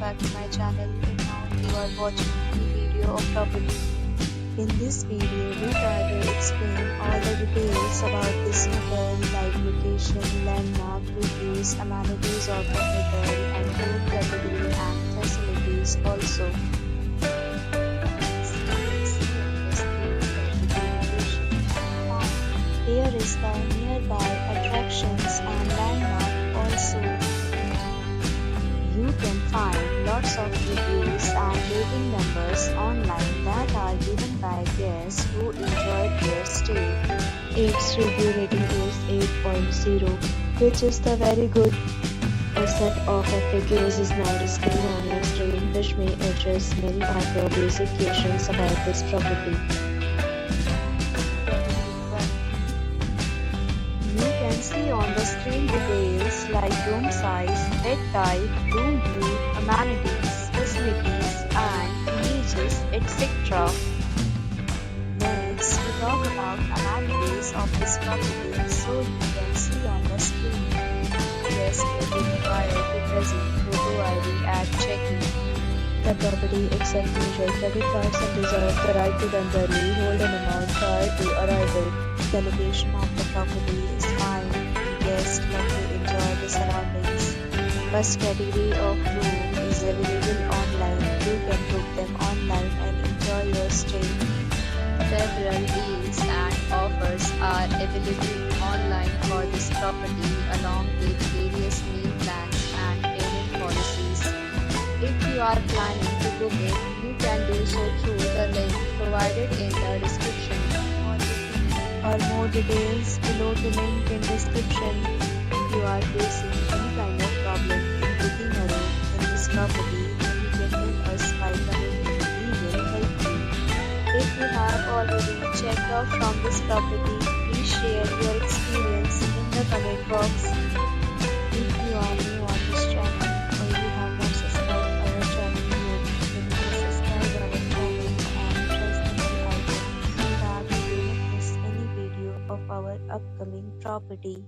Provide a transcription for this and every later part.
back to my channel, and now you are watching the video of property. In this video, we try to explain all the details about this hotel like location, landmark, reviews, amenities of the hotel, and food category and facilities also. Here is the nearby attractions and landmark also. You can find lots of reviews and rating numbers online that are given by guests who enjoyed their stay. Its review rating is 8.0, which is the very good. A set of FAQs is now displayed on your screen, which may address many of your basic questions about this property. You can see on the screen details like room size, bed type, room view, amenities, facilities, and images, etc. Next, we talk about amenities of this property, so you can see on the screen. Guests will be required to present photo ID at check-in. The property accepts major credit cards and reserves the right to temporarily hold an amount prior to arrival. The location of the property is fine. Guests love to enjoy the surroundings. First category of room is available online. You can book them online and enjoy your stay. Several deals and offers are available online for this property along with various meal plans and payment policies. If you are planning to book it, you can do so through the link provided in the description. For more details, below the link in description. If you are facing any kind of problem in booking a room in this property, then you can help us by commenting. We will help you. If you have already checked out from this property, please share your experience in the comment box. If you are new on this channel or you have not subscribed our channel yet, then please subscribe our channel and press the bell icon so that you do not miss any video of our upcoming property.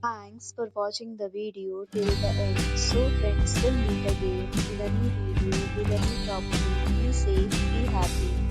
Thanks for watching the video till the end. So friends, will meet again in a new video with a new property. Be safe, be happy.